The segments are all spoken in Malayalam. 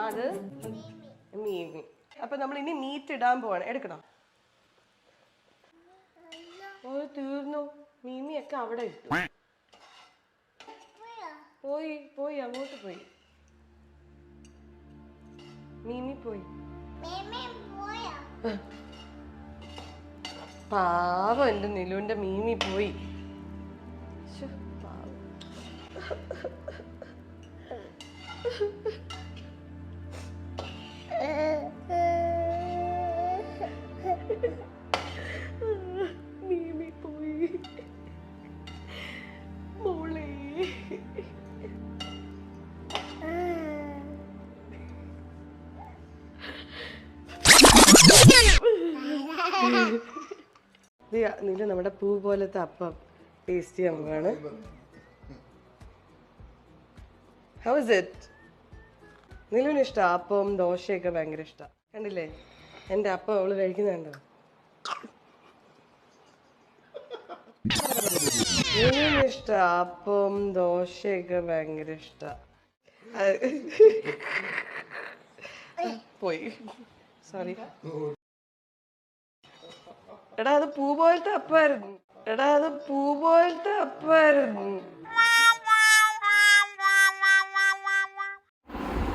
അത് മീമി. അപ്പൊ നമ്മൾ ഇനി മീറ്റ് ഇടാൻ പോവാണ്. എടുക്കണം. ഓ തീർന്നു. മീമിയൊക്കെ അവിടെ ഇട്ടു. പോയി അങ്ങോട്ട് പോയി. മീമി പോയി. പാവം എന്റെ നിലുവിന്റെ മീമി പോയി. മീമി പോയി മോളെ. നീല നമ്മുടെ പൂ പോലത്തെ അപ്പം ടേസ്റ്റ് ചെയ്യാൻ പോവാണ്. How is it? നിലുവിന് ഇഷ്ടം അപ്പം ദോശയൊക്കെ ഭയങ്കര ഇഷ്ടം. കണ്ടില്ലേ എൻ്റെ അപ്പം അവള് കഴിക്കുന്നുണ്ടോ? നിലുവിന് ഇഷ്ടം അപ്പം ദോശയൊക്കെ ഭയങ്കര ഇഷ്ടം. പോയി സോറി. എടാ അത് പൂ പോലത്തെ അപ്പായിരുന്നു.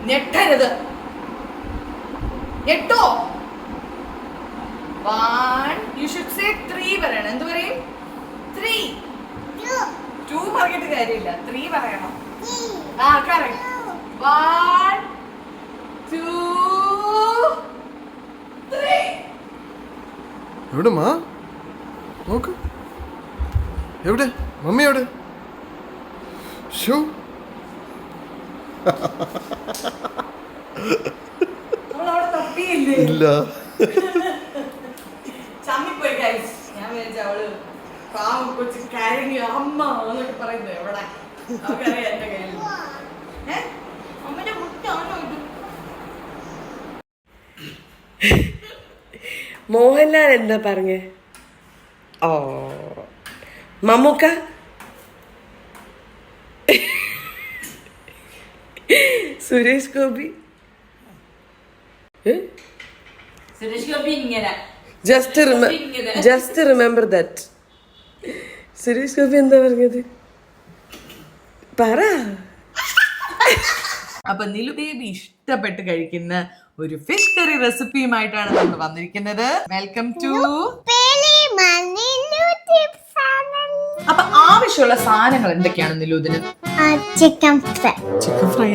ഞെട്ടരുത്. ഞെട്ടോ. 1 you should say 3 പറയണം. എന്ത് പറയും? 3 2 പറഞ്ഞിട്ട് കാര്യമില്ല. 3 പറയണം. correct. 1 2 3. എവിടെ മാ? നോക്ക്. എവിടെ മമ്മി? എവിടെ? ഷോ ഇല്ല. ചമ്മിപ്പോയി ഗൈസ്. ഞാൻ വിചാരിച്ച അവള് പാവം കൊച്ചു കരഞ്ഞു അമ്മ എന്നൊക്കെ പറയുന്നത്. എവിടെ അവക്കറിയാം എന്റെ കയ്യിൽ. അമ്മന്റെ മുട്ടാണോ ഇത്? മോഹൻലാൽ എന്താ പറഞ്ഞേ? ഓ മമ്മൂക്ക സുരേഷ് ഗോപി ഇങ്ങനെ just remember that. Suresh Gopi എന്താ പറഞ്ഞത്? പറ. അപ്പൊ നിലു ബേബി ഇഷ്ടപ്പെട്ട് കഴിക്കുന്ന ഒരു ഫിഷ് കറി റെസിപ്പിയുമായിട്ടാണ് നമ്മൾ വന്നിരിക്കുന്നത്. Welcome to. അപ്പൊ ആവശ്യമുള്ള സാധനങ്ങൾ എന്തൊക്കെയാണ് നിലുദിന്? Chicken fry.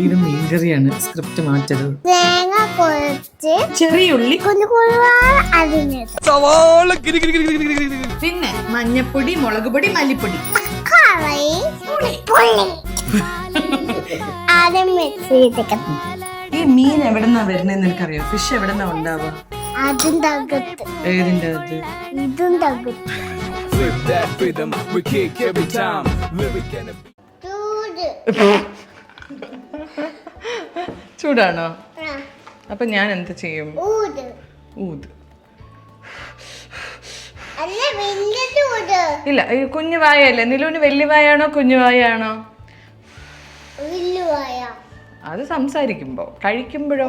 ഇത് മീൻ കറിയാണ്. സ്ക്രിപ്റ്റ് മാറ്റരുത്. തേങ്ങ കുറച്ച്, ചെറിയുള്ളി, പിന്നെ മഞ്ഞപ്പൊടി, മുളക് പൊടി, മല്ലിപ്പൊടി, ഈ മീൻ എവിടെന്നാ വരുന്നതെന്ന് എനിക്കറിയാം. ഫിഷ് എവിടെന്നാ ഉണ്ടാവുക? ഏതിന്റെ അകത്ത്? ചൂടാണോ? അപ്പൊ ഞാൻ എന്ത് ചെയ്യും? ഊത്. ഇല്ല, കുഞ്ഞു വായല്ലേ. നിലുവിന് വലിയ വായാണോ കുഞ്ഞു വായാണോ? അത് സംസാരിക്കുമ്പോ. കഴിക്കുമ്പോഴോ?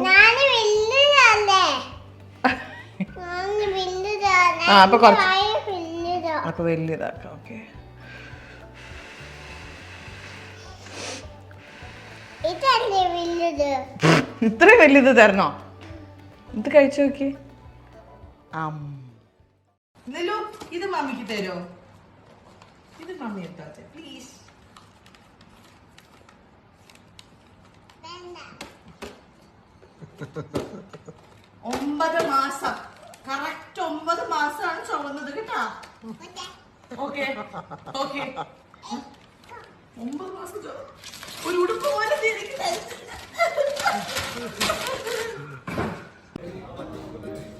അപ്പൊ കുറച്ച് അപ്പൊ വലിയതാക്കാം. ഓക്കെ. ഇത്രയും വലിയത് തരണോ? ഇത് കഴിച്ചു നോക്കി. ഇത് മമ്മിക്ക് തരോ? ഇത് മമ്മി എടുത്താ പ്ലീസ്. ഒമ്പത് മാസം കറക്റ്റ് 9 മാസമാണ് ചുവന്നത് കേട്ടാ. ഓക്കെ 9 മാസം ഒരു ഉടുപ്പ് പോലെ